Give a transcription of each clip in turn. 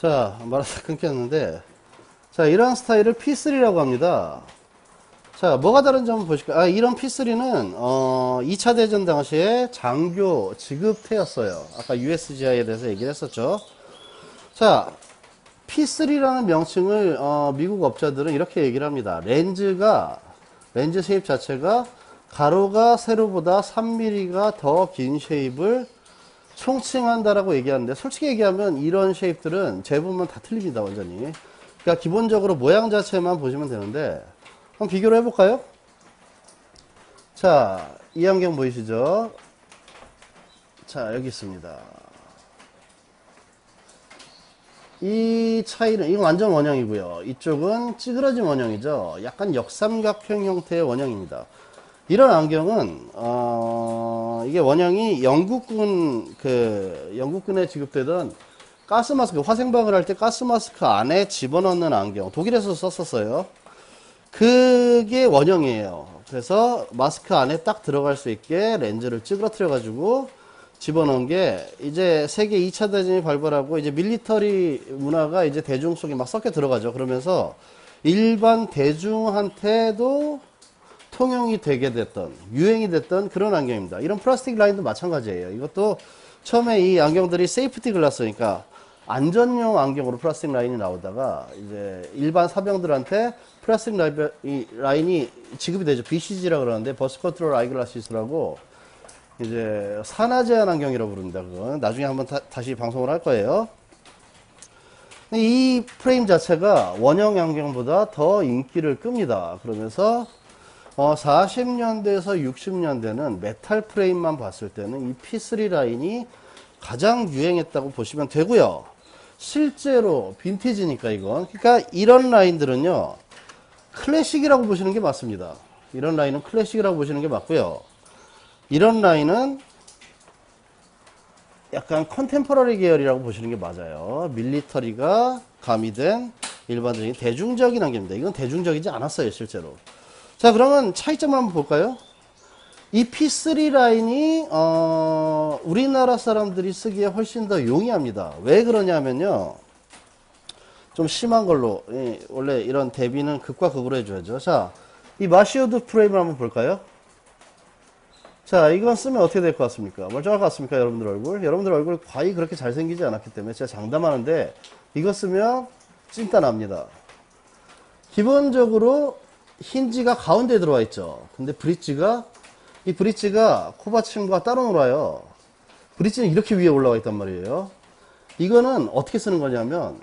자, 말하다 끊겼는데, 자, 이런 스타일을 P3라고 합니다. 자, 뭐가 다른지 한번 보실까요? 아, 이런 P3는, 2차 대전 당시에 장교 지급태였어요. 아까 USGI에 대해서 얘기를 했었죠. 자, P3라는 명칭을, 미국 업자들은 이렇게 얘기를 합니다. 렌즈 쉐입 자체가 가로가 세로보다 3mm가 더 긴 쉐입을 총칭한다라고 얘기하는데, 솔직히 얘기하면 이런 쉐입들은 대부분 다 틀립니다, 완전히. 그러니까 기본적으로 모양 자체만 보시면 되는데, 한번 비교를 해볼까요? 자, 이 안경 보이시죠? 자, 여기 있습니다. 이 차이는, 이건 완전 원형이고요. 이쪽은 찌그러진 원형이죠. 약간 역삼각형 형태의 원형입니다. 이런 안경은, 이게 원형이 영국군에 지급되던 가스마스크, 화생방을 할 때 가스마스크 안에 집어넣는 안경. 독일에서 썼었어요. 그게 원형이에요. 그래서 마스크 안에 딱 들어갈 수 있게 렌즈를 찌그러뜨려가지고 집어넣은 게 이제 세계 2차 대전이 발발하고 이제 밀리터리 문화가 이제 대중 속에 막 섞여 들어가죠. 그러면서 일반 대중한테도 통용이 되게 됐던, 유행이 됐던 그런 안경입니다. 이런 플라스틱 라인도 마찬가지예요. 이것도 처음에 이 안경들이 세이프티 글라스니까 안전용 안경으로 플라스틱 라인이 나오다가 이제 일반 사병들한테 플라스틱 라인이 지급이 되죠. BCG라고 그러는데 버스 컨트롤 아이글라시스라고 이제 산화 제한 안경이라고 부릅니다. 그건 나중에 한번 다시 방송을 할 거예요. 이 프레임 자체가 원형 안경보다 더 인기를 끕니다. 그러면서 40년대에서 60년대는 메탈 프레임만 봤을 때는 이 P3 라인이 가장 유행했다고 보시면 되고요. 실제로 빈티지니까 이건. 그러니까 이런 라인들은요. 클래식이라고 보시는 게 맞습니다. 이런 라인은 클래식이라고 보시는 게 맞고요. 이런 라인은 약간 컨템퍼러리 계열이라고 보시는 게 맞아요. 밀리터리가 가미된 일반적인 대중적인 안경입니다. 이건 대중적이지 않았어요, 실제로. 자, 그러면 차이점 한번 볼까요? 이 P3 라인이 우리나라 사람들이 쓰기에 훨씬 더 용이합니다. 왜 그러냐면요. 좀 심한 걸로 원래 이런 대비는 극과 극으로 해줘야죠. 자, 이 마시오드 프레임을 한번 볼까요? 자, 이건 쓰면 어떻게 될 것 같습니까? 멀쩡할 것 같습니까? 여러분들 얼굴? 여러분들 얼굴 과히 그렇게 잘생기지 않았기 때문에 제가 장담하는데 이거 쓰면 찐따 납니다. 기본적으로 힌지가 가운데 들어와 있죠. 근데 이 브릿지가 코받침과 따로 놀아요. 브릿지는 이렇게 위에 올라와 있단 말이에요. 이거는 어떻게 쓰는 거냐면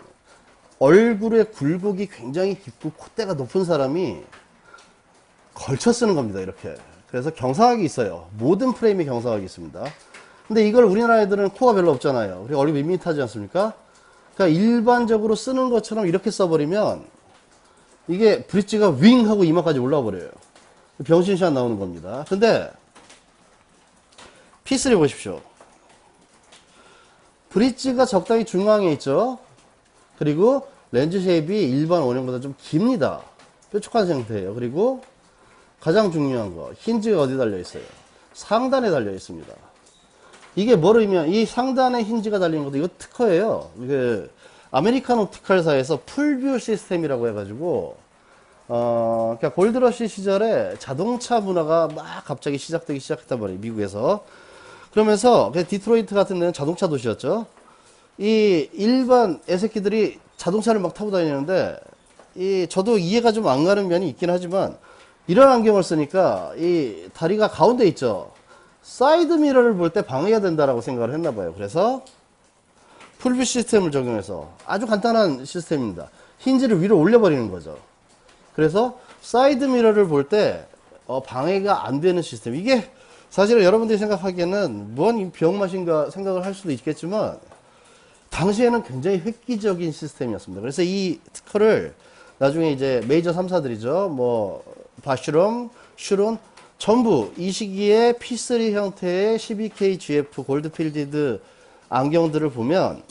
얼굴의 굴곡이 굉장히 깊고 콧대가 높은 사람이 걸쳐 쓰는 겁니다. 이렇게. 그래서 경사각이 있어요. 모든 프레임이 경사각이 있습니다. 근데 이걸 우리나라 애들은 코가 별로 없잖아요. 그리고 얼굴이 밋밋하지 않습니까? 그러니까 일반적으로 쓰는 것처럼 이렇게 써버리면 이게 브릿지가 윙 하고 이마까지 올라와 버려요. 병신샷 나오는 겁니다. 근데 P3 보십시오. 브릿지가 적당히 중앙에 있죠. 그리고 렌즈 쉐입이 일반 원형보다 좀 깁니다. 뾰족한 형태예요. 그리고 가장 중요한 거, 힌지가 어디 달려 있어요? 상단에 달려 있습니다. 이게 뭐를 의미하면 이 상단에 힌지가 달린 것도 이거 특허예요. 그 아메리칸 옵티컬사에서 풀뷰 시스템이라고 해가지고 그러니까 골드러시 시절에 자동차 문화가 막 갑자기 시작되기 시작했단 말이에요. 미국에서. 그러면서 디트로이트 같은 데는 자동차 도시였죠. 이 일반 애새끼들이 자동차를 막 타고 다니는데 저도 이해가 좀 안 가는 면이 있긴 하지만 이런 안경을 쓰니까 이 다리가 가운데 있죠. 사이드 미러를 볼 때 방해가 된다라고 생각을 했나 봐요. 그래서 풀뷰 시스템을 적용해서 아주 간단한 시스템입니다. 힌지를 위로 올려버리는 거죠. 그래서 사이드 미러를 볼 때 방해가 안 되는 시스템. 이게 사실은 여러분들이 생각하기에는 뭔 병맛인가 생각을 할 수도 있겠지만 당시에는 굉장히 획기적인 시스템이었습니다. 그래서 이 특허를 나중에 이제 메이저 3사들이죠. 뭐 바슈럼, 슈론 전부 이 시기에 P3 형태의 12K GF 골드필디드 안경들을 보면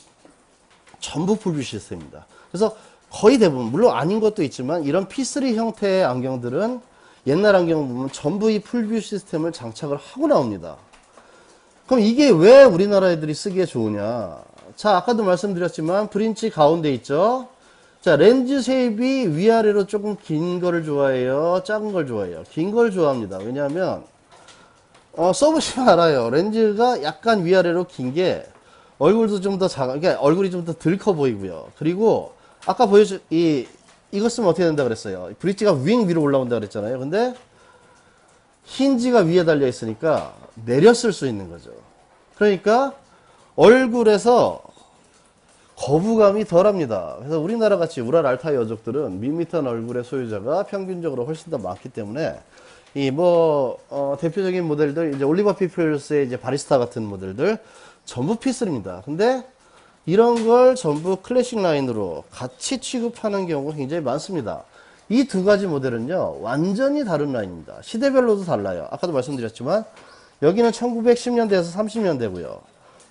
전부 풀뷰 시스템입니다. 그래서 거의 대부분, 물론 아닌 것도 있지만 이런 P3 형태의 안경들은 옛날 안경을 보면 전부 이 풀뷰 시스템을 장착을 하고 나옵니다. 그럼 이게 왜 우리나라 애들이 쓰기에 좋으냐? 자, 아까도 말씀드렸지만 브릿지 가운데 있죠. 자, 렌즈 쉐입이 위아래로 조금 긴 거를 좋아해요, 작은 걸 좋아해요? 긴 걸 좋아합니다. 왜냐하면 써보시면 알아요. 렌즈가 약간 위아래로 긴 게 얼굴도 좀 더 작아, 그러니까 얼굴이 좀 더 덜 커 보이고요. 그리고 아까 이거 쓰면 어떻게 된다 그랬어요? 브릿지가 윙 위로 올라온다 그랬잖아요. 근데 힌지가 위에 달려 있으니까 내려 쓸 수 있는 거죠. 그러니까 얼굴에서 거부감이 덜합니다. 그래서 우리나라 같이 우랄 알타 여족들은 밋밋한 얼굴의 소유자가 평균적으로 훨씬 더 많기 때문에 대표적인 모델들, 이제 올리버 피플스의 이제 바리스타 같은 모델들 전부 피슬입니다. 근데 이런 걸 전부 클래식 라인으로 같이 취급하는 경우가 굉장히 많습니다. 이 두 가지 모델은요, 완전히 다른 라인입니다. 시대별로도 달라요. 아까도 말씀드렸지만, 여기는 1910년대에서 30년대고요.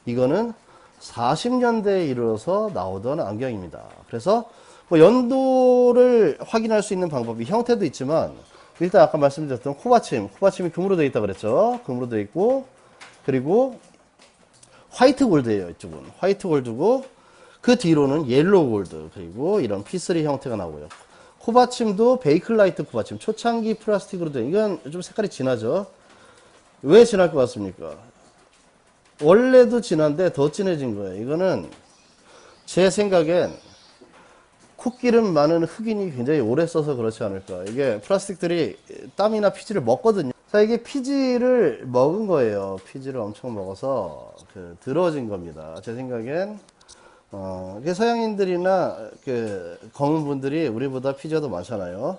이거는 40년대에 이르러서 나오던 안경입니다. 그래서 연도를 확인할 수 있는 방법이 형태도 있지만, 일단 아까 말씀드렸던 코받침이 금으로 되어 있다 그랬죠. 금으로 되어 있고, 그리고 화이트 골드예요. 이쪽은 화이트 골드고, 그 뒤로는 옐로우 골드, 그리고 이런 P3 형태가 나오고요. 코받침도 베이클라이트 코받침, 초창기 플라스틱으로 된, 이건 좀 색깔이 진하죠. 왜 진할 것 같습니까? 원래도 진한데 더 진해진 거예요. 이거는 제 생각엔 콧기름 많은 흑인이 굉장히 오래 써서 그렇지 않을까. 이게 플라스틱들이 땀이나 피지를 먹거든요. 자, 이게 피지를 먹은 거예요. 피지를 엄청 먹어서 더러워진 겁니다. 제 생각엔 서양인들이나 검은 분들이 우리보다 피지가 더 많잖아요.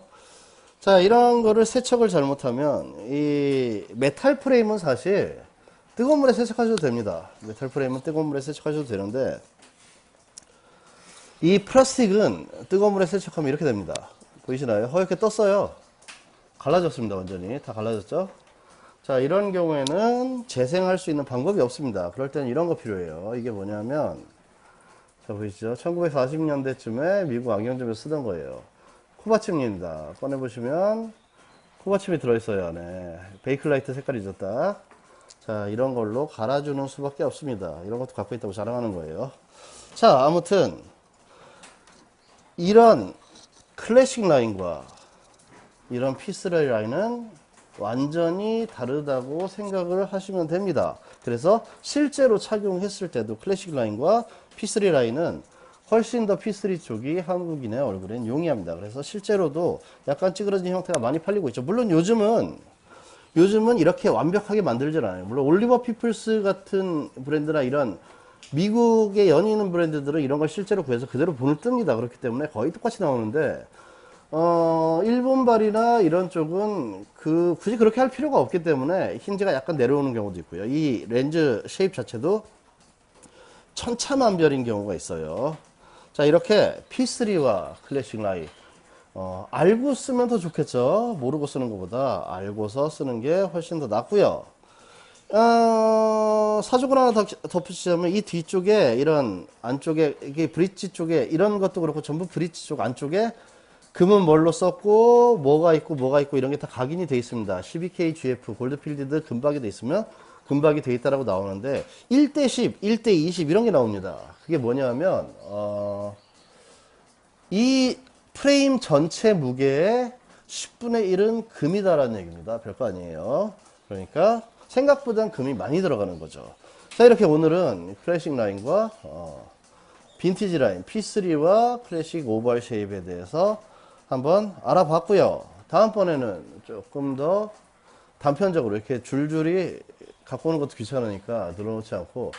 자, 이런 거를 세척을 잘못하면 이 메탈 프레임은 사실 뜨거운 물에 세척하셔도 됩니다. 메탈 프레임은 뜨거운 물에 세척하셔도 되는데, 이 플라스틱은 뜨거운 물에 세척하면 이렇게 됩니다. 보이시나요? 허옇게 떴어요. 갈라졌습니다. 완전히 다 갈라졌죠. 자, 이런 경우에는 재생할 수 있는 방법이 없습니다. 그럴 때는 이런 거 필요해요. 이게 뭐냐면, 자, 보이시죠? 1940년대쯤에 미국 안경점에서 쓰던 거예요. 코받침입니다. 꺼내보시면 코받침이 들어있어요. 안에 베이클라이트 색깔이죠. 딱. 자, 이런 걸로 갈아주는 수밖에 없습니다. 이런 것도 갖고 있다고 자랑하는 거예요. 자, 아무튼 이런 클래식 라인과 이런 피스레 라인은 완전히 다르다고 생각을 하시면 됩니다. 그래서 실제로 착용했을 때도 클래식 라인과 P3 라인은 훨씬 더 P3 쪽이 한국인의 얼굴엔 용이합니다. 그래서 실제로도 약간 찌그러진 형태가 많이 팔리고 있죠. 물론 요즘은 이렇게 완벽하게 만들질 않아요. 물론 올리버 피플스 같은 브랜드나 이런 미국의 연이 있는 브랜드들은 이런 걸 실제로 구해서 그대로 본을 뜹니다. 그렇기 때문에 거의 똑같이 나오는데 일본발이나 이런 쪽은 굳이 그렇게 할 필요가 없기 때문에 힌지가 약간 내려오는 경우도 있고요. 이 렌즈 쉐입 자체도 천차만별인 경우가 있어요. 자, 이렇게 P3와 클래식 라인 알고 쓰면 더 좋겠죠. 모르고 쓰는 것보다 알고서 쓰는 게 훨씬 더 낫고요. 사족을 하나 덧붙이자면 이 뒤쪽에 이런 안쪽에 이게 브릿지 쪽에 이런 것도 그렇고 전부 브릿지 쪽 안쪽에 금은 뭘로 썼고 뭐가 있고 이런 게 다 각인이 되어 있습니다. 12K GF 골드필드드 금박이 되어 있으면 금박이 되어 있다라고 나오는데 1대 10, 1대 20 이런 게 나옵니다. 그게 뭐냐면 이 프레임 전체 무게의 10분의 1은 금이다라는 얘기입니다. 별거 아니에요. 그러니까 생각보단 금이 많이 들어가는 거죠. 자, 이렇게 오늘은 클래식 라인과 빈티지 라인 P3와 클래식 오벌 쉐입에 대해서 한번 알아봤고요. 다음번에는 조금 더 단편적으로 이렇게 줄줄이 갖고 오는 것도 귀찮으니까 늘어놓지 않고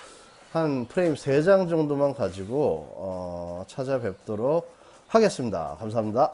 한 프레임 3장 정도만 가지고 찾아뵙도록 하겠습니다. 감사합니다.